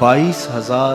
22,000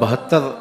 72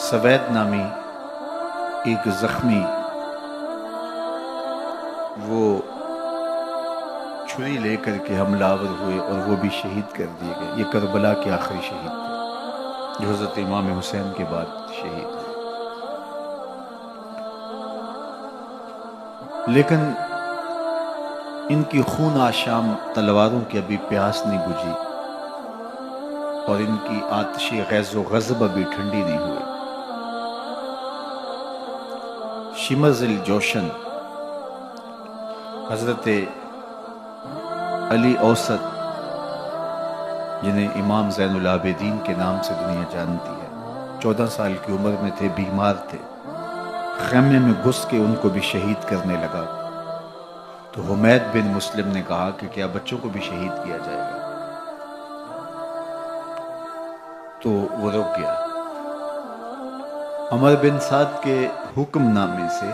سوید نامی ایک زخمی وہ چھری لے کر کے حملہ آور ہوئے اور وہ بھی شہید کر دیے گئے. یہ کربلا کے آخری شہید تھے جو حضرت امام حسین کے بعد شہید ہوئے. لیکن ان کی خون آشام تلواروں کی ابھی پیاس نہیں بجھی اور ان کی آتش غیظ و غضب ابھی ٹھنڈی نہیں ہوئی. شمز الجوشن حضرت علی اوسط جنہیں امام زین العابدین کے نام سے دنیا جانتی ہے، 14 سال کی عمر میں تھے، بیمار تھے. خیمے میں گھس کے ان کو بھی شہید کرنے لگا تو حمید بن مسلم نے کہا کہ کیا بچوں کو بھی شہید کیا جائے گا؟ تو وہ رک گیا. عمر بن سعد کے حکم نامے سے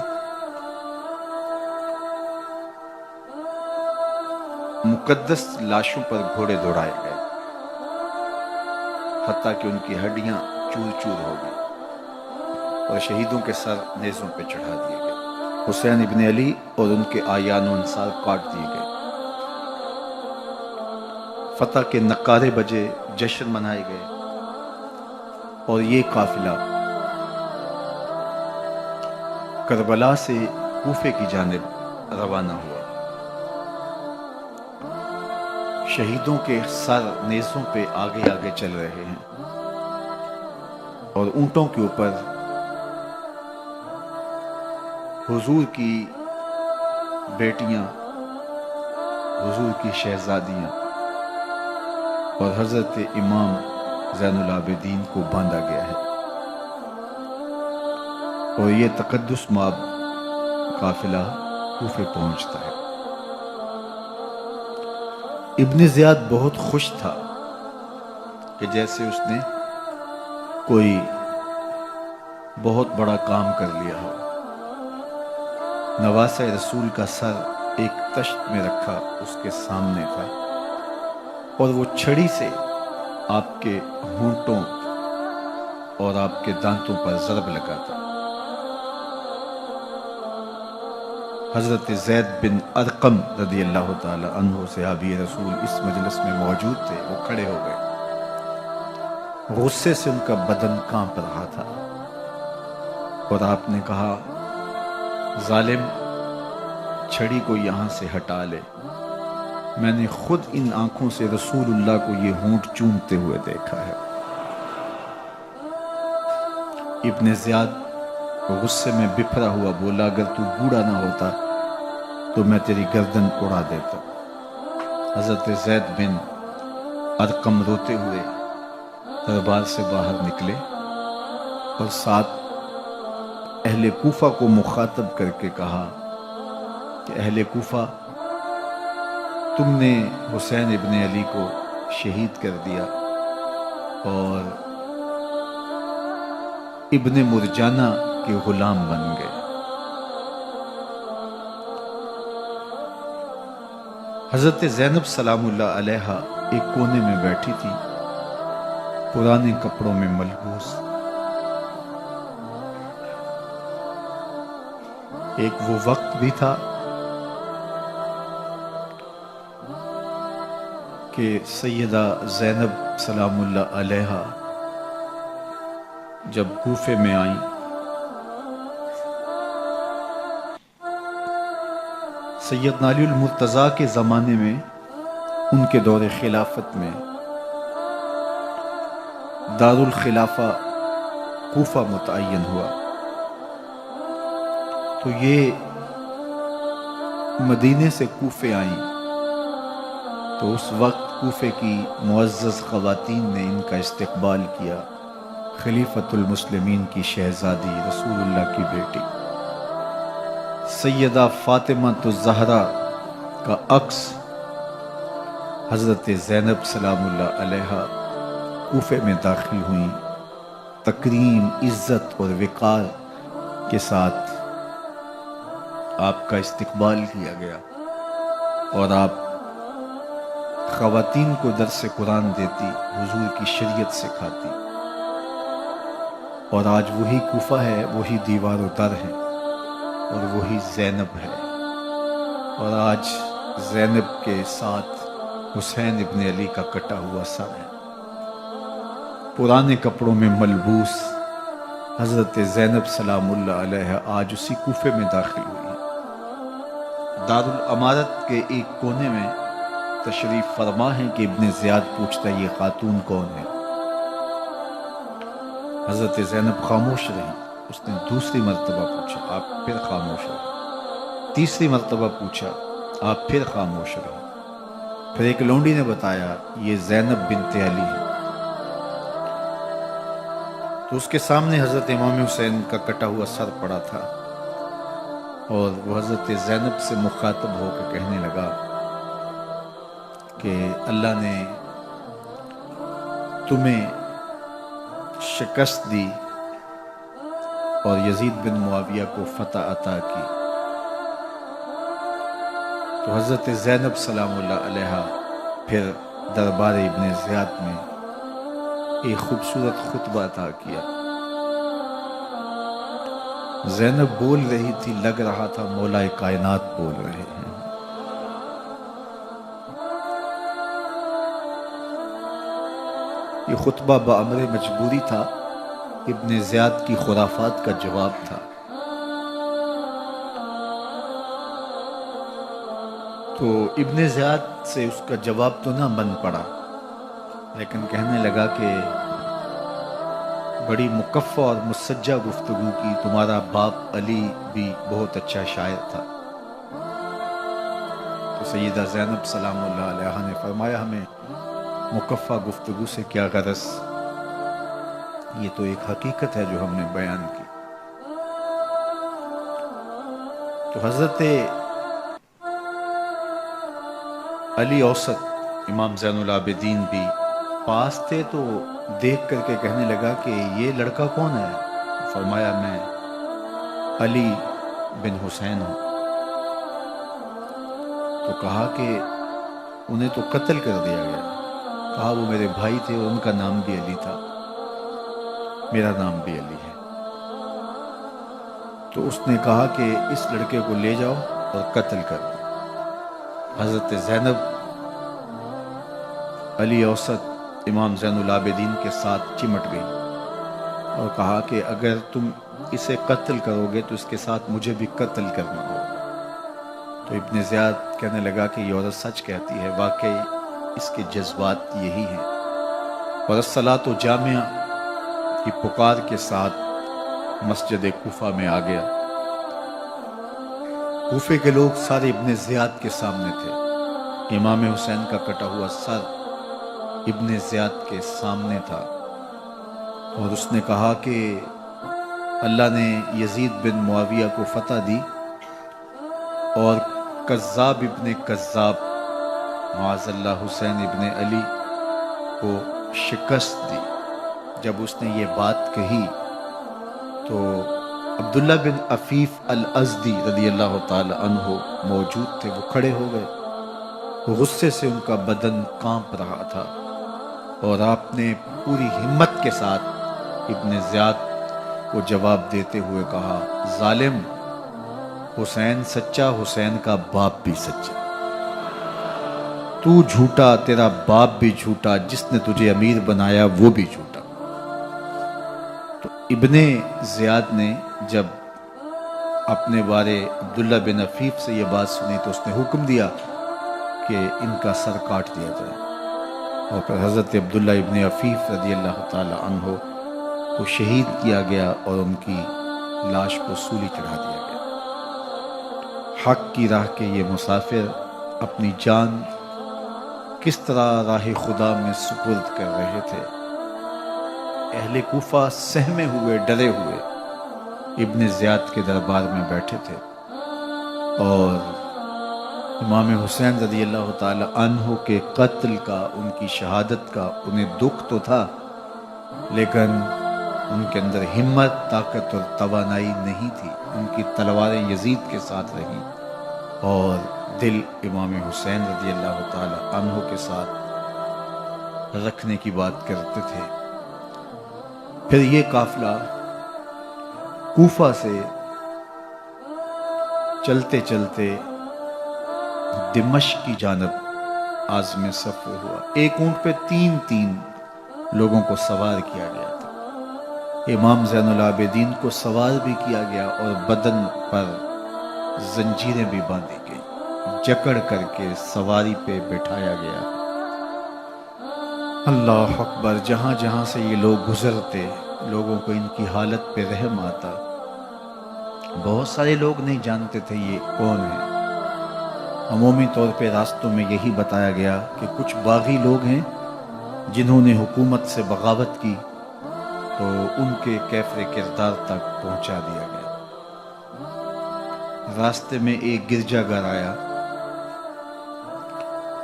مقدس لاشوں پر گھوڑے دوڑائے گئے حتیٰ کہ ان کی ہڈیاں چور چور ہو گئی اور شہیدوں کے سر نیزوں پہ چڑھا دیے گئے. حسین ابن علی اور ان کے آیان و انصار کاٹ دیے گئے. فتح کے نقارے بجے، جشن منائے گئے اور یہ قافلہ کربلا سے کوفے کی جانب روانہ ہوا. شہیدوں کے سر نیزوں پہ آگے آگے چل رہے ہیں اور اونٹوں کے اوپر حضور کی بیٹیاں، حضور کی شہزادیاں اور حضرت امام زین العابدین کو باندھا گیا ہے اور یہ تقدس مآب قافلہ کوفے پہنچتا ہے. ابن زیاد بہت خوش تھا کہ جیسے اس نے کوئی بہت بڑا کام کر لیا ہو. نواسہ رسول کا سر ایک تشت میں رکھا اس کے سامنے تھا اور وہ چھڑی سے آپ کے ہونٹوں اور آپ کے دانتوں پر ضرب لگاتا. حضرت زید بن ارقم رضی اللہ تعالی عنہ صحابی رسول اس مجلس میں موجود تھے. وہ کھڑے ہو گئے. غصے سے ان کا بدن کانپ رہا تھا اور آپ نے کہا، ظالم، چھڑی کو یہاں سے ہٹا لے. میں نے خود ان آنکھوں سے رسول اللہ کو یہ ہونٹ چومتے ہوئے دیکھا ہے. ابن زیاد غصے میں بپھرا ہوا بولا، اگر تو بوڑھا نہ ہوتا تو میں تیری گردن اڑا دیتا. حضرت زید بن ارقم روتے ہوئے دربار سے باہر نکلے اور ساتھ اہل کوفہ کو مخاطب کر کے کہا کہ اہل کوفہ، تم نے حسین ابن علی کو شہید کر دیا اور ابن مرجانہ کے غلام بن گئے. حضرت زینب سلام اللہ علیہا ایک کونے میں بیٹھی تھی، پرانے کپڑوں میں ملبوس. ایک وہ وقت بھی تھا کہ سیدہ زینب سلام اللہ علیہا جب کوفے میں آئیں سیدنا علی المرتضیٰ کے زمانے میں، ان کے دور خلافت میں دارالخلافہ کوفہ متعین ہوا. تو یہ مدینے سے کوفے آئیں تو اس وقت کوفے کی معزز خواتین نے ان کا استقبال کیا. خلیفۃ المسلمین کی شہزادی، رسول اللہ کی بیٹی سیدہ فاطمہ الزہرا کا عکس حضرت زینب سلام اللہ علیہا کوفے میں داخل ہوئیں. تکریم، عزت اور وقار کے ساتھ آپ کا استقبال کیا گیا اور آپ خواتین کو درس قرآن دیتی، حضور کی شریعت سکھاتی. اور آج وہی کوفہ ہے، وہی دیوار و در ہے، اور وہی زینب ہے، اور آج زینب کے ساتھ حسین ابن علی کا کٹا ہوا سر ہے۔ پرانے کپڑوں میں ملبوس حضرت زینب سلام اللہ علیہ آج اسی کوفے میں داخل ہوئی ہے۔ دارالامارت کے ایک کونے میں تشریف فرما ہے کہ ابن زیاد پوچھتا یہ خاتون کون ہے؟ حضرت زینب خاموش رہی۔ اس نے دوسری مرتبہ پوچھا، آپ پھر خاموش رہے۔ تیسری مرتبہ پوچھا، آپ پھر خاموش رہے۔ پھر ایک لونڈی نے بتایا یہ زینب بنت علی ہے۔ تو اس کے سامنے حضرت امام حسین کا کٹا ہوا سر پڑا تھا، اور وہ حضرت زینب سے مخاطب ہو کے کہنے لگا کہ اللہ نے تمہیں شکست دی اور یزید بن معاویہ کو فتح عطا کی۔ تو حضرت زینب سلام اللہ علیہ پھر دربار ابن زیاد میں ایک خوبصورت خطبہ عطا کیا۔ زینب بول رہی تھی، لگ رہا تھا مولا کائنات بول رہے ہیں۔ یہ خطبہ بامر مجبوری تھا، ابن زیاد کی خرافات کا جواب تھا۔ تو ابن زیاد سے اس کا جواب تو نہ بن پڑا، لیکن کہنے لگا کہ بڑی مکفّہ اور مسجع گفتگو کی، تمہارا باپ علی بھی بہت اچھا شاعر تھا۔ تو سیدہ زینب سلام اللہ علیہ نے فرمایا ہمیں مکفّہ گفتگو سے کیا غرض، یہ تو ایک حقیقت ہے جو ہم نے بیان کی۔ تو حضرت علی اوسط امام زین العابدین بھی پاس تھے، تو دیکھ کر کے کہنے لگا کہ یہ لڑکا کون ہے؟ فرمایا میں علی بن حسین ہوں۔ تو کہا کہ انہیں تو قتل کر دیا گیا۔ کہا وہ میرے بھائی تھے اور ان کا نام بھی علی تھا، میرا نام بھی علی ہے۔ تو اس نے کہا کہ اس لڑکے کو لے جاؤ اور قتل کر دو۔ حضرت زینب علی اوسط امام زین العابدین کے ساتھ چمٹ گئی اور کہا کہ اگر تم اسے قتل کرو گے تو اس کے ساتھ مجھے بھی قتل کرنا ہوگا۔ تو ابن زیاد کہنے لگا کہ یہ عورت سچ کہتی ہے، واقعی اس کے جذبات یہی ہیں۔ اور الصلاۃ جامعہ کی پکار کے ساتھ مسجد کوفہ میں آ گیا۔ کوفے کے لوگ سارے ابن زیاد کے سامنے تھے۔ امام حسین کا کٹا ہوا سر ابن زیاد کے سامنے تھا، اور اس نے کہا کہ اللہ نے یزید بن معاویہ کو فتح دی اور کذاب ابن کذاب معاذ اللہ حسین ابن علی کو شکست دی۔ جب اس نے یہ بات کہی تو عبداللہ بن عفیف الازدی رضی اللہ تعالی عنہ موجود تھے، وہ کھڑے ہو گئے۔ وہ غصے سے ان کا بدن کانپ رہا تھا، اور آپ نے پوری ہمت کے ساتھ ابن زیاد کو جواب دیتے ہوئے کہا، ظالم، حسین سچا، حسین کا باپ بھی سچا، تو جھوٹا، تیرا باپ بھی جھوٹا، جس نے تجھے امیر بنایا وہ بھی جھوٹا۔ تو ابن زیاد نے جب اپنے بارے عبداللہ بن عفیف سے یہ بات سنی تو اس نے حکم دیا کہ ان کا سر کاٹ دیا جائے، اور پھر حضرت عبداللہ ابن عفیف رضی اللہ تعالی عنہ کو شہید کیا گیا اور ان کی لاش کو سولی چڑھا دیا گیا۔ حق کی راہ کے یہ مسافر اپنی جان کس طرح راہ خدا میں سپرد کر رہے تھے۔ اہل کوفہ سہمے ہوئے، ڈرے ہوئے ابن زیاد کے دربار میں بیٹھے تھے، اور امام حسین رضی اللہ تعالی عنہ کے قتل کا، ان کی شہادت کا انہیں دکھ تو تھا، لیکن ان کے اندر ہمت، طاقت اور توانائی نہیں تھی۔ ان کی تلواریں یزید کے ساتھ رہیں اور دل امام حسین رضی اللہ تعالی عنہ کے ساتھ رکھنے کی بات کرتے تھے۔ پھر یہ قافلہ کوفہ سے چلتے چلتے دمشق کی جانب عازم سفر ہوا۔ ایک اونٹ پہ تین لوگوں کو سوار کیا گیا تھا۔ امام زین العابدین کو سوار بھی کیا گیا اور بدن پر زنجیریں بھی باندھی گئی، جکڑ کر کے سواری پہ بٹھایا گیا۔ اللہ اکبر! جہاں جہاں سے یہ لوگ گزرتے، لوگوں کو ان کی حالت پہ رحم آتا۔ بہت سارے لوگ نہیں جانتے تھے یہ کون ہے۔ عمومی طور پہ راستوں میں یہی بتایا گیا کہ کچھ باغی لوگ ہیں جنہوں نے حکومت سے بغاوت کی، تو ان کے کیفر کردار تک پہنچا دیا گیا۔ راستے میں ایک گرجا گھر آیا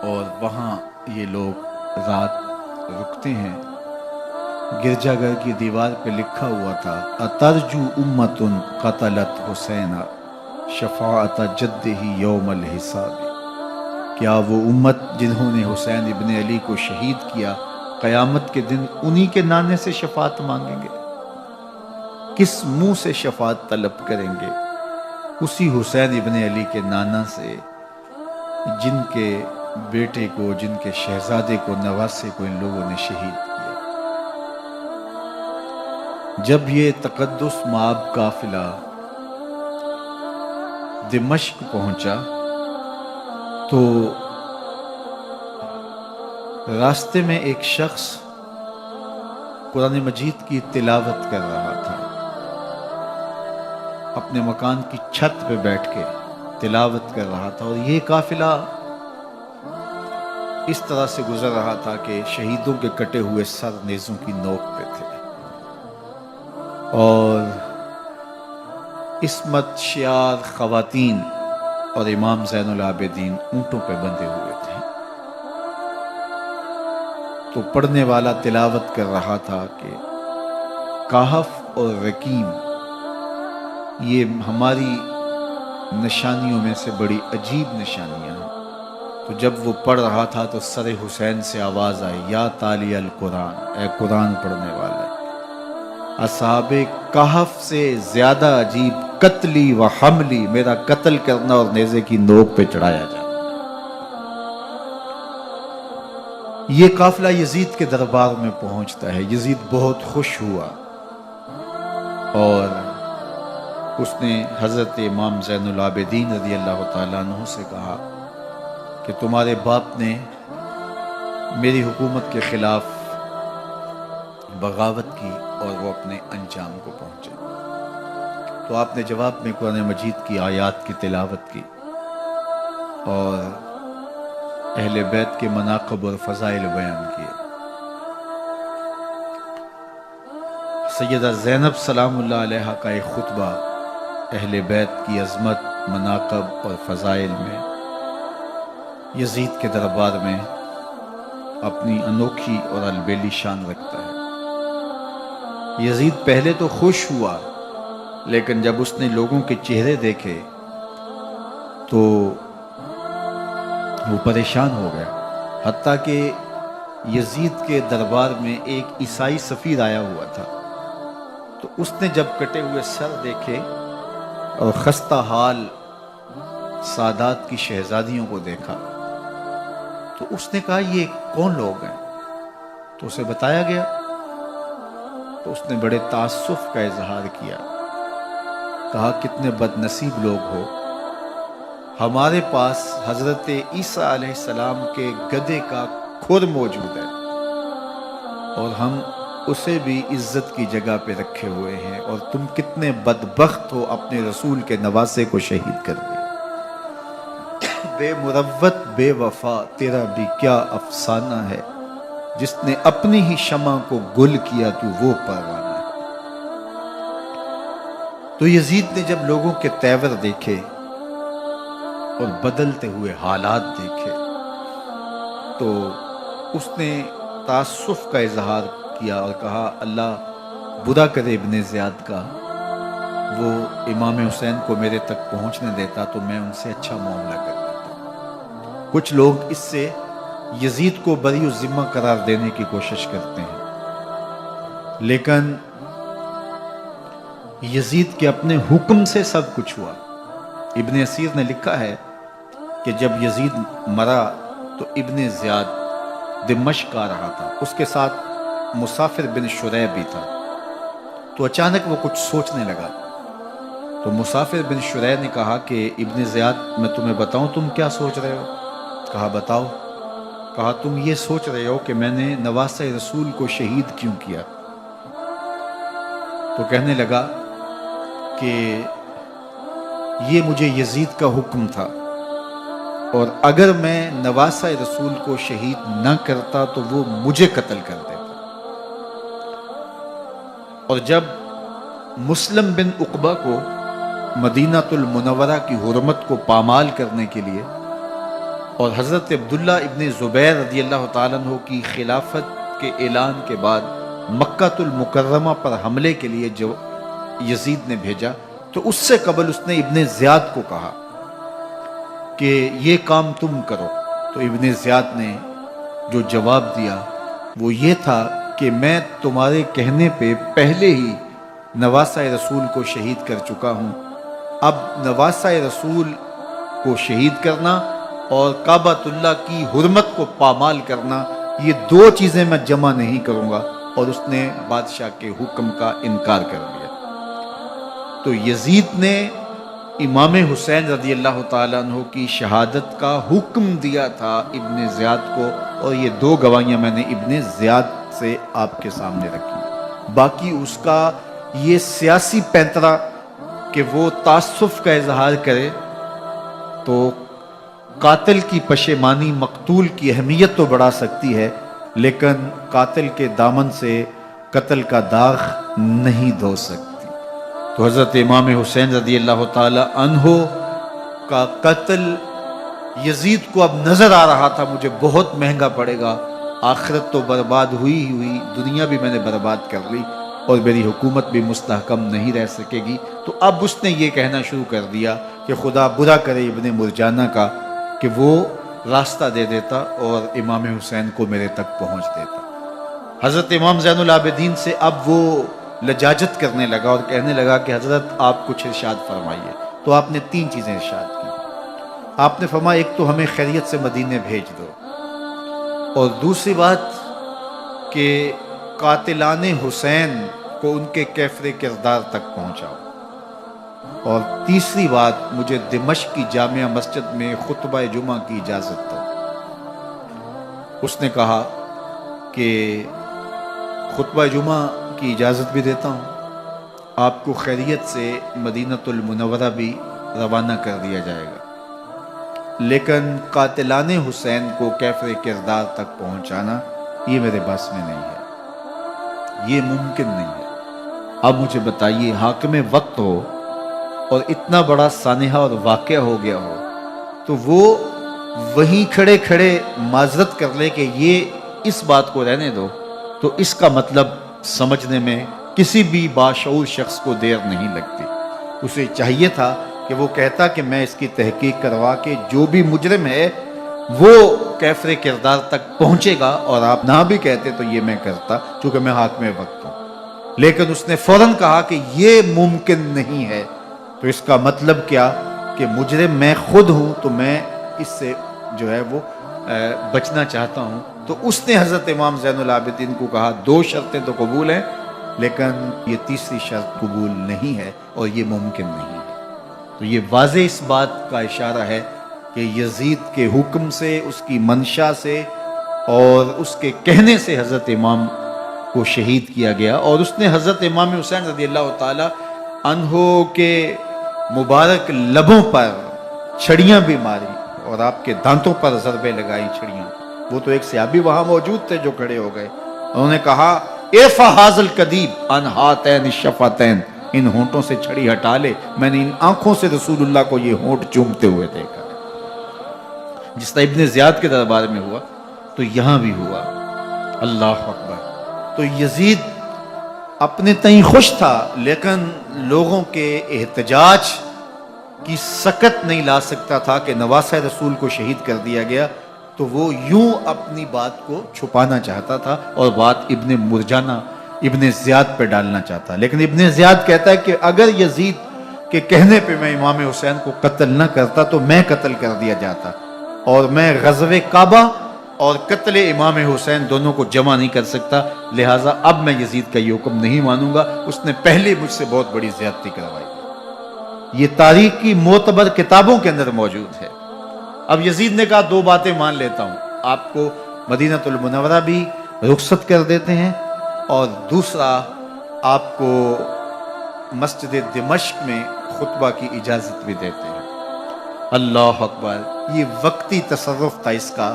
اور وہاں یہ لوگ رات رکتے ہیں۔ گرجا گھر کی دیوار پہ لکھا ہوا تھا: اترجو امت قتلت حسین شفاعت جدہ یوم الحساب۔ کیا وہ امت جنہوں نے حسین ابن علی کو شہید کیا قیامت کے دن انہی کے نانے سے شفاعت مانگیں گے؟ کس منہ سے شفاعت طلب کریں گے؟ اسی حسین ابن علی کے نانا سے، جن کے بیٹے کو، جن کے شہزادے کو، نواسے کو ان لوگوں نے شہید کیا۔ جب یہ تقدس مآب قافلہ دمشق پہنچا تو راستے میں ایک شخص قرآن مجید کی تلاوت کر رہا تھا، اپنے مکان کی چھت پہ بیٹھ کے تلاوت کر رہا تھا، اور یہ قافلہ اس طرح سے گزر رہا تھا کہ شہیدوں کے کٹے ہوئے سر نیزوں کی نوک پہ تھے، اور عصمت شیار خواتین اور امام زین العابدین اونٹوں پہ بندھے ہوئے تھے۔ تو پڑھنے والا تلاوت کر رہا تھا کہ کہف اور رقیم یہ ہماری نشانیوں میں سے بڑی عجیب نشانیاں ہیں۔ تو جب وہ پڑھ رہا تھا تو سر حسین سے آواز آئی: یا تالی القرآن، اے قرآن پڑھنے والا، اصحاب کہف سے زیادہ عجیب قتلی و حملی، میرا قتل کرنا اور نیزے کی نوک پہ چڑھایا جانا۔ یہ قافلہ یزید کے دربار میں پہنچتا ہے۔ یزید بہت خوش ہوا اور اس نے حضرت امام زین العابدین رضی اللہ تعالیٰ عنہ سے کہا کہ تمہارے باپ نے میری حکومت کے خلاف بغاوت کی اور وہ اپنے انجام کو پہنچے۔ تو آپ نے جواب میں قرآن مجید کی آیات کی تلاوت کی اور اہل بیت کے مناقب اور فضائل بیان کیے۔ سیدہ زینب سلام اللہ علیہ کا ایک خطبہ اہل بیت کی عظمت، مناقب اور فضائل میں یزید کے دربار میں اپنی انوکھی اور البیلی شان رکھتا ہے۔ یزید پہلے تو خوش ہوا، لیکن جب اس نے لوگوں کے چہرے دیکھے تو وہ پریشان ہو گیا، حتیٰ کہ یزید کے دربار میں ایک عیسائی سفیر آیا ہوا تھا، تو اس نے جب کٹے ہوئے سر دیکھے اور خستہ حال سادات کی شہزادیوں کو دیکھا تو اس نے کہا یہ کون لوگ ہیں؟ تو اسے بتایا گیا، تو اس نے بڑے تعصف کا اظہار کیا، کہا کتنے بد نصیب لوگ ہو، ہمارے پاس حضرت عیسیٰ علیہ السلام کے گدھے کا کھر موجود ہے اور ہم اسے بھی عزت کی جگہ پہ رکھے ہوئے ہیں، اور تم کتنے بدبخت ہو، اپنے رسول کے نواسے کو شہید کر دیا۔ بے مروت بے وفا تیرا بھی کیا افسانہ ہے، جس نے اپنی ہی شمع کو گل کیا تو وہ پروانہ ہے۔ تو یزید نے جب لوگوں کے تیور دیکھے اور بدلتے ہوئے حالات دیکھے تو اس نے تعصف کا اظہار کیا اور کہا اللہ برا کرے ابن زیاد کا، وہ امام حسین کو میرے تک پہنچنے دیتا تو میں ان سے اچھا معاملہ کر لیتا۔ کچھ لوگ اس سے یزید کو بری الذمہ قرار دینے کی کوشش کرتے ہیں، لیکن یزید کے اپنے حکم سے سب کچھ ہوا۔ ابن اسیر نے لکھا ہے کہ جب یزید مرا تو ابن زیاد دمشق آ رہا تھا، اس کے ساتھ مسافر بن شریح بھی تھا، تو اچانک وہ کچھ سوچنے لگا۔ تو مسافر بن شریح نے کہا کہ ابن زیاد میں تمہیں بتاؤں تم کیا سوچ رہے ہو؟ کہا بتاؤ۔ کہا تم یہ سوچ رہے ہو کہ میں نے نواسہ رسول کو شہید کیوں کیا؟ تو کہنے لگا کہ یہ مجھے یزید کا حکم تھا، اور اگر میں نواسہ رسول کو شہید نہ کرتا تو وہ مجھے قتل کر دیتا۔ اور جب مسلم بن عقبہ کو مدینہ المنورہ کی حرمت کو پامال کرنے کے لیے اور حضرت عبداللہ ابن زبیر رضی اللہ تعالیٰ عنہ کی خلافت کے اعلان کے بعد مکہ المکرمہ پر حملے کے لیے جو یزید نے بھیجا، تو اس سے قبل اس نے ابن زیاد کو کہا کہ یہ کام تم کرو۔ تو ابن زیاد نے جو جواب دیا وہ یہ تھا کہ میں تمہارے کہنے پہ پہلے ہی نواسہ رسول کو شہید کر چکا ہوں، اب نواسہ رسول کو شہید کرنا اور کعبۃ اللہ کی حرمت کو پامال کرنا، یہ دو چیزیں میں جمع نہیں کروں گا۔ اور اس نے بادشاہ کے حکم کا انکار کر دیا۔ تو یزید نے امام حسین رضی اللہ تعالیٰ عنہ کی شہادت کا حکم دیا تھا ابن زیاد کو، اور یہ دو گواہیاں میں نے ابن زیاد سے آپ کے سامنے رکھی۔ باقی اس کا یہ سیاسی پینترا کہ وہ تعصب کا اظہار کرے، تو قاتل کی پشیمانی مقتول کی اہمیت تو بڑھا سکتی ہے، لیکن قاتل کے دامن سے قتل کا داغ نہیں دھو سکتی۔ تو حضرت امام حسین رضی اللہ تعالی عنہ کا قتل یزید کو اب نظر آ رہا تھا مجھے بہت مہنگا پڑے گا، آخرت تو برباد ہوئی ہی ہوئی، دنیا بھی میں نے برباد کر لی اور میری حکومت بھی مستحکم نہیں رہ سکے گی۔ تو اب اس نے یہ کہنا شروع کر دیا کہ خدا برا کرے ابن مرجانہ کا کہ وہ راستہ دے دیتا اور امام حسین کو میرے تک پہنچ دیتا۔ حضرت امام زین العابدین سے اب وہ لجاجت کرنے لگا اور کہنے لگا کہ حضرت آپ کچھ ارشاد فرمائیے۔ تو آپ نے تین چیزیں ارشاد کی۔ آپ نے فرمایا ایک تو ہمیں خیریت سے مدینے بھیج دو، اور دوسری بات کہ قاتلان حسین کو ان کے کیفر کردار تک پہنچاؤ، اور تیسری بات مجھے دمشق کی جامعہ مسجد میں خطبہ جمعہ کی اجازت دو۔ اس نے کہا کہ خطبہ جمعہ کی اجازت بھی دیتا ہوں، آپ کو خیریت سے مدینہ المنورہ بھی روانہ کر دیا جائے گا، لیکن قاتلان حسین کو کیفر کردار تک پہنچانا یہ میرے بس میں نہیں ہے، یہ ممکن نہیں ہے۔ اب مجھے بتائیے، حاکم وقت ہو اور اتنا بڑا سانحہ اور واقعہ ہو گیا ہو تو وہ وہیں کھڑے کھڑے معذرت کر لے کہ یہ اس بات کو رہنے دو، تو اس کا مطلب سمجھنے میں کسی بھی باشعور شخص کو دیر نہیں لگتی۔ اسے چاہیے تھا کہ وہ کہتا کہ میں اس کی تحقیق کروا کے جو بھی مجرم ہے وہ کیفر کردار تک پہنچے گا، اور آپ نہ بھی کہتے تو یہ میں کرتا چونکہ میں حاکم وقت ہوں۔ لیکن اس نے فوراً کہا کہ یہ ممکن نہیں ہے، تو اس کا مطلب کیا کہ مجرم میں خود ہوں، تو میں اس سے جو ہے وہ بچنا چاہتا ہوں۔ تو اس نے حضرت امام زین العابدین کو کہا دو شرطیں تو قبول ہیں، لیکن یہ تیسری شرط قبول نہیں ہے اور یہ ممکن نہیں ہے۔ تو یہ واضح اس بات کا اشارہ ہے کہ یزید کے حکم سے، اس کی منشا سے اور اس کے کہنے سے حضرت امام کو شہید کیا گیا، اور اس نے حضرت امام حسین رضی اللہ تعالی عنہ کے مبارک لبوں پر چھڑیاں بھی ماری اور آپ کے دانتوں پر ضربیں لگائی چھڑیاں۔ وہ تو ایک صحابی وہاں موجود تھے جو کھڑے ہو گئے، انہوں نے کہا ارفع ھذا القدیب عن ھاتین الشفتین، ان ہونٹوں سے چھڑی ہٹا لے، میں نے ان آنکھوں سے رسول اللہ کو یہ ہونٹ چومتے ہوئے دیکھا۔ جس طرح ابن زیاد کے دربار میں ہوا تو یہاں بھی ہوا۔ اللہ اکبر۔ تو یزید اپنے تئیں خوش تھا، لیکن لوگوں کے احتجاج کی سکت نہیں لا سکتا تھا کہ نواسہ رسول کو شہید کر دیا گیا، تو وہ یوں اپنی بات کو چھپانا چاہتا تھا، اور بات ابن مرجانہ ابن زیاد پہ ڈالنا چاہتا، لیکن ابن زیاد کہتا ہے کہ اگر یزید کے کہنے پہ میں امام حسین کو قتل نہ کرتا تو میں قتل کر دیا جاتا، اور میں غزوہ کعبہ اور قتل امام حسین دونوں کو جمع نہیں کر سکتا، لہٰذا اب میں یزید کا یہ حکم نہیں مانوں گا، اس نے پہلے مجھ سے بہت بڑی زیادتی کروائی۔ یہ تاریخ کی معتبر کتابوں کے اندر موجود ہے۔ اب یزید نے کہا دو باتیں مان لیتا ہوں، آپ کو مدینہ المنورہ بھی رخصت کر دیتے ہیں، اور دوسرا آپ کو مسجد دمشق میں خطبہ کی اجازت بھی دیتے ہیں۔ اللہ اکبر، یہ وقتی تصرف تھا اس کا،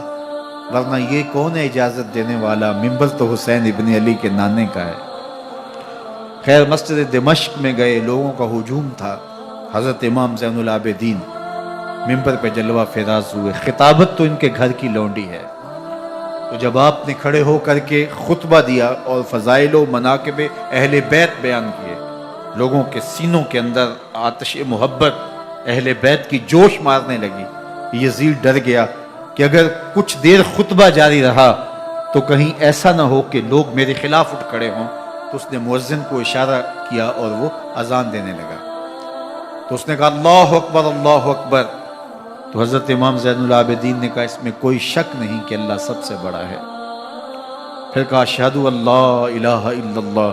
ورنہ یہ کون ہے اجازت دینے والا؟ ممبر تو حسین ابن علی کے نانے کا ہے۔ خیر، مسجد دمشق میں گئے، لوگوں کا ہجوم تھا، حضرت امام زین العابدین ممبر پہ جلوہ فراز ہوئے، خطابت تو ان کے گھر کی لونڈی ہے، تو جب آپ نے کھڑے ہو کر کے خطبہ دیا اور فضائل و مناقب اہل بیت بیان کیے، لوگوں کے سینوں کے اندر آتش محبت اہل بیت کی جوش مارنے لگی۔ یزید ڈر گیا کہ اگر کچھ دیر خطبہ جاری رہا تو کہیں ایسا نہ ہو کہ لوگ میرے خلاف اٹھ کھڑے ہوں، تو اس نے مؤذن کو اشارہ کیا اور وہ اذان دینے لگا، تو اس نے کہا اللہ اکبر اللہ اکبر، تو حضرت امام زین العابدین نے کہا اس میں کوئی شک نہیں کہ اللہ سب سے بڑا ہے۔ پھر کہا اشہد ان لا الہ الا اللہ،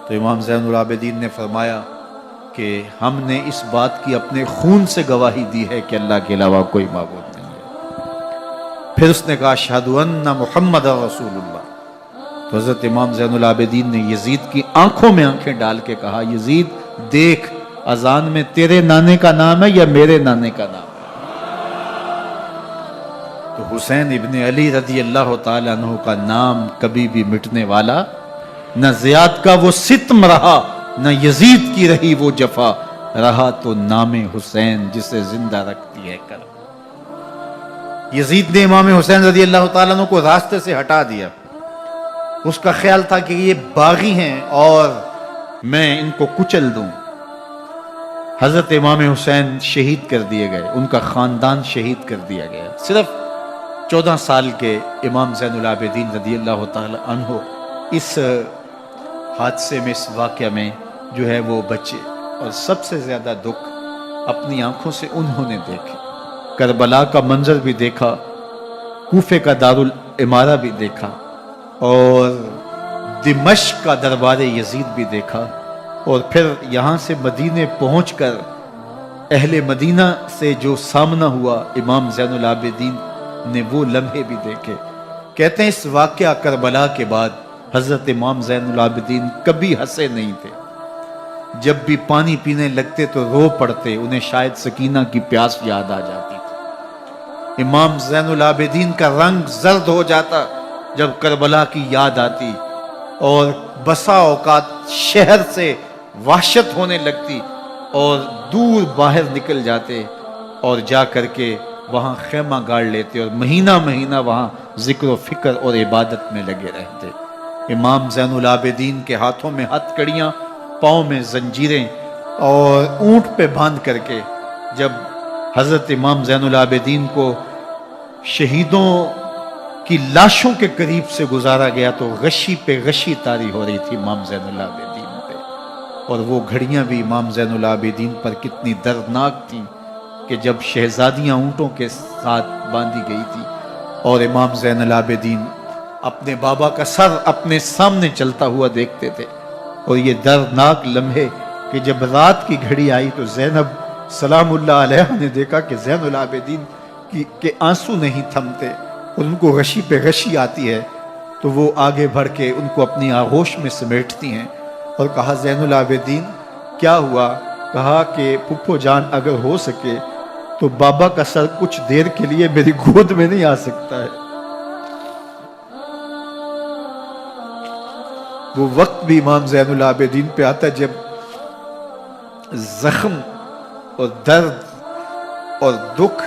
تو امام زین العابدین نے فرمایا کہ ہم نے اس بات کی اپنے خون سے گواہی دی ہے کہ اللہ کے علاوہ کوئی معبود نہیں ہے۔ پھر اس نے کہا اشہد ان محمد رسول اللہ، تو حضرت امام زین العابدین نے یزید کی آنکھوں میں آنکھیں ڈال کے کہا یزید دیکھ، اذان میں تیرے نانے کا نام ہے یا میرے نانے کا نام ہے؟ تو حسین ابن علی رضی اللہ تعالیٰ عنہ کا نام کبھی بھی مٹنے والا نہ زیاد کا وہ ستم رہا، نہ یزید کی رہی وہ جفا، رہا تو نام حسین جسے زندہ رکھتی ہے کر۔ یزید نے امام حسین رضی اللہ تعالیٰ عنہ کو راستے سے ہٹا دیا، اس کا خیال تھا کہ یہ باغی ہیں اور میں ان کو کچل دوں۔ حضرت امام حسین شہید کر دیے گئے، ان کا خاندان شہید کر دیا گیا۔ صرف 14 سال کے امام زین العابدین رضی اللہ تعالی عنہ اس حادثے میں، اس واقعہ میں جو ہے وہ بچے، اور سب سے زیادہ دکھ اپنی آنکھوں سے انہوں نے دیکھے، کربلا کا منظر بھی دیکھا، کوفے کا دارالعمارہ بھی دیکھا، اور دمشق کا دربار یزید بھی دیکھا، اور پھر یہاں سے مدینے پہنچ کر اہل مدینہ سے جو سامنا ہوا امام زین العابدین نے وہ لمحے بھی دیکھے۔ کہتے ہیں اس واقعہ کربلا کے بعد حضرت امام زین العابدین کبھی ہنسے نہیں تھے، جب بھی پانی پینے لگتے تو رو پڑتے، انہیں شاید سکینہ کی پیاس یاد آ جاتی تھی۔ امام زین العابدین کا رنگ زرد ہو جاتا جب کربلا کی یاد آتی، اور بسا اوقات شہر سے وحشت ہونے لگتی اور دور باہر نکل جاتے اور جا کر کے وہاں خیمہ گاڑ لیتے اور مہینہ مہینہ وہاں ذکر و فکر اور عبادت میں لگے رہتے۔ امام زین العابدین کے ہاتھوں میں ہتھ کڑیاں، پاؤں میں زنجیریں، اور اونٹ پہ باندھ کر کے جب حضرت امام زین العابدین کو شہیدوں کی لاشوں کے قریب سے گزارا گیا تو غشی پہ غشی طاری ہو رہی تھی امام زین العابدین پہ، اور وہ گھڑیاں بھی امام زین العابدین پر کتنی دردناک تھیں کہ جب شہزادیاں اونٹوں کے ساتھ باندھی گئی تھی اور امام زین العابدین اپنے بابا کا سر اپنے سامنے چلتا ہوا دیکھتے تھے، اور یہ دردناک لمحے کہ جب رات کی گھڑی آئی تو زینب سلام اللہ علیہ نے دیکھا کہ زین العابدین کے آنسو نہیں تھمتے اور ان کو غشی پہ غشی آتی ہے، تو وہ آگے بڑھ کے ان کو اپنی آغوش میں سمیٹتی ہیں اور کہا زین العابدین کیا ہوا؟ کہا کہ پھپھو جان اگر ہو سکے تو بابا کا سر کچھ دیر کے لیے میری گود میں نہیں آ سکتا ہے۔ وہ وقت بھی امام زین العابدین پہ آتا ہے جب زخم اور درد اور دکھ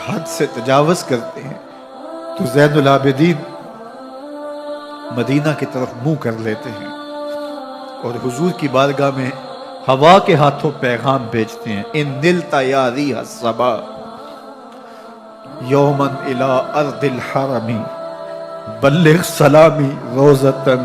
حد سے تجاوز کرتے ہیں تو زین العابدین مدینہ کی طرف منہ کر لیتے ہیں اور حضور کی بارگاہ میں ہوا کے ہاتھوں پیغام بھیجتے ہیں، ان نلتا یا ریح الصبا یومن الی ارض الحرم بلغ سلامی روزتن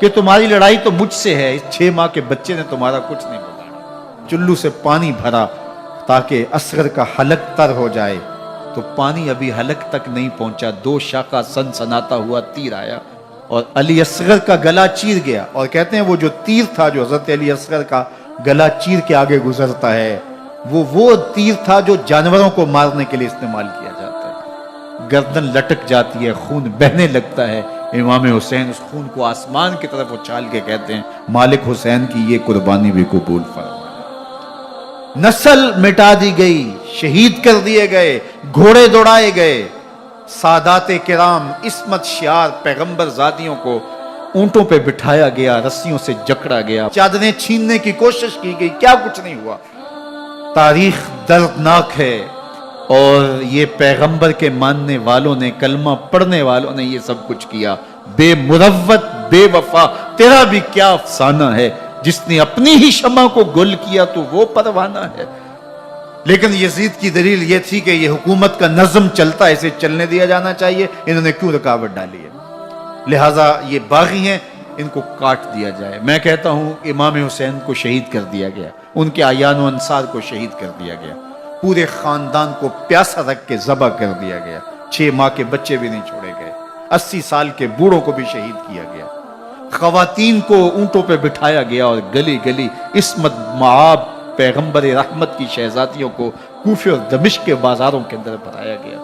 کہ تمہاری لڑائی تو مجھ سے ہے، اس 6 ماہ کے بچے نے تمہارا کچھ نہیں بگاڑا۔ چلو سے پانی بھرا تاکہ اصغر کا حلق تر ہو جائے، تو پانی ابھی حلق تک نہیں پہنچا، 2 شاخہ سنسناتا ہوا تیر آیا اور علی اصغر کا گلا چیر گیا۔ اور کہتے ہیں وہ جو تیر تھا جو حضرت علی اصغر کا گلا چیر کے آگے گزرتا ہے، وہ تیر تھا جو جانوروں کو مارنے کے لیے استعمال کیا جاتا ہے۔ گردن لٹک جاتی ہے، خون بہنے لگتا ہے۔ امام حسین اس خون کو آسمان کی طرف اچھال کے کہتے ہیں مالک حسین کی یہ قربانی بھی قبول فرما۔ نسل مٹا دی گئی، شہید کر دیے گئے، گھوڑے دوڑائے گئے، سادات کرام عصمت شعار پیغمبر زادیوں کو اونٹوں پہ بٹھایا گیا، رسیوں سے جکڑا گیا، چادریں چھیننے کی کوشش کی گئی، کیا کچھ نہیں ہوا۔ تاریخ دردناک ہے، اور یہ پیغمبر کے ماننے والوں نے، کلمہ پڑھنے والوں نے یہ سب کچھ کیا۔ بے مروت، بے وفا، تیرا بھی کیا افسانہ ہے، جس نے اپنی ہی شمع کو گل کیا تو وہ پروانہ ہے۔ لیکن یزید کی دلیل یہ تھی کہ یہ حکومت کا نظم چلتا ہے، اسے چلنے دیا جانا چاہیے، انہوں نے کیوں رکاوٹ ڈالی ہے، لہٰذا یہ باغی ہیں، ان کو کاٹ دیا جائے۔ میں کہتا ہوں امام حسین کو شہید کر دیا گیا، ان کے اعیان و انصار کو شہید کر دیا گیا، پورے خاندان کو پیاسا رکھ کے ذبح کر دیا گیا، 6 ماہ کے بچے بھی نہیں چھوڑے گئے، 80 سال کے بوڑھوں کو بھی شہید کیا گیا، خواتین کو اونٹوں پہ بٹھایا گیا، اور گلی گلی عصمت معاب پیغمبر رحمت کی شہزادیوں کو کوفے اور دمشق کے بازاروں کے اندر بھرایا گیا۔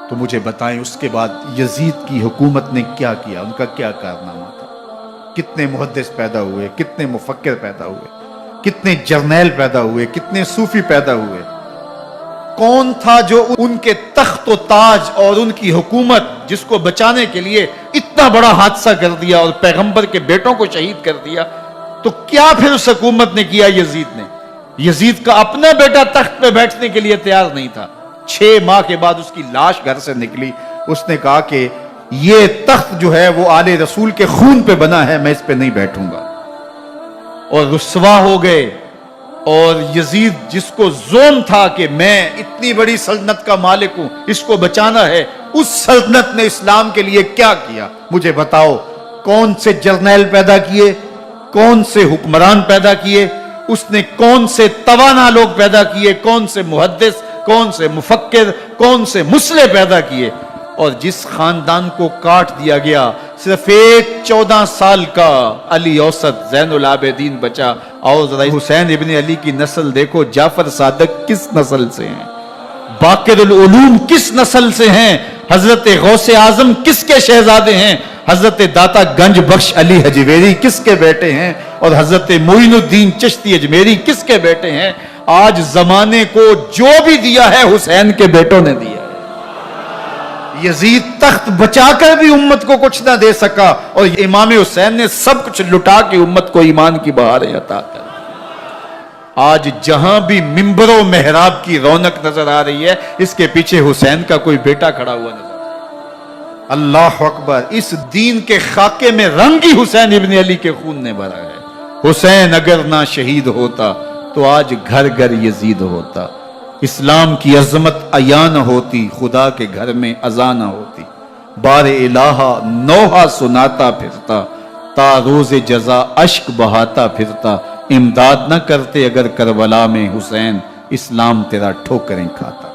تو مجھے بتائیں اس کے بعد یزید کی حکومت نے کیا کیا، ان کا کیا کارنامہ تھا؟ کتنے محدث پیدا ہوئے، کتنے مفکر پیدا ہوئے، کتنے جرنیل پیدا ہوئے، کتنے صوفی پیدا ہوئے؟ کون تھا جو ان کے تخت و تاج اور ان کی حکومت جس کو بچانے کے لیے اتنا بڑا حادثہ کر دیا اور پیغمبر کے بیٹوں کو شہید کر دیا؟ تو کیا پھر اس حکومت نے کیا یزید نے؟ یزید کا اپنا بیٹا تخت پہ بیٹھنے کے لیے تیار نہیں تھا۔ 6 ماہ کے بعد اس کی لاش گھر سے نکلی، اس نے کہا کہ یہ تخت جو ہے وہ آل رسول کے خون پہ بنا ہے، میں اس پہ نہیں بیٹھوں گا، اور رسوا ہو گئے۔ اور یزید جس کو زوم تھا کہ میں اتنی بڑی سلطنت کا مالک ہوں، اس کو بچانا ہے، اس سلطنت نے اسلام کے لیے کیا کیا؟ مجھے بتاؤ، کون سے جرنیل پیدا کیے، کون سے حکمران پیدا کیے، اس نے کون سے توانا لوگ پیدا کیے، کون سے محدث، کون سے مفکر، کون سے مسلح پیدا کیے؟ اور جس خاندان کو کاٹ دیا گیا، صرف ایک 14 سال کا علی اوسط زین العابدین بچا۔ اور ذرا حسین ابن علی کی نسل دیکھو، جعفر صادق کس نسل سے ہیں، باقر العلوم کس نسل سے ہیں، حضرت غوث اعظم کس کے شہزادے ہیں، حضرت داتا گنج بخش علی حجویری کس کے بیٹے ہیں، اور حضرت معین الدین چشتی اجمیری کس کے بیٹے ہیں؟ آج زمانے کو جو بھی دیا ہے حسین کے بیٹوں نے دیا ہے۔ یزید تخت بچا کر بھی امت کو کچھ نہ دے سکا، اور امام حسین نے سب کچھ لٹا کے امت کو ایمان کی بہاریں عطا کر۔ آج جہاں بھی منبر و محراب کی رونق نظر آ رہی ہے، اس کے پیچھے حسین کا کوئی بیٹا کھڑا ہوا نظر آ رہا ہے۔ اللہ اکبر، اس دین کے خاکے میں رنگ ہی حسین ابن علی کے خون نے بھرا ہے۔ حسین اگر نہ شہید ہوتا تو آج گھر گھر یزید ہوتا، اسلام کی عظمت عیاں نہ ہوتی، خدا کے گھر میں اذان نہ ہوتی، بار الہا نوحہ سناتا پھرتا، تا روز جزا اشک بہاتا پھرتا، امداد نہ کرتے اگر کربلا میں حسین، اسلام تیرا ٹھوکریں کھاتا۔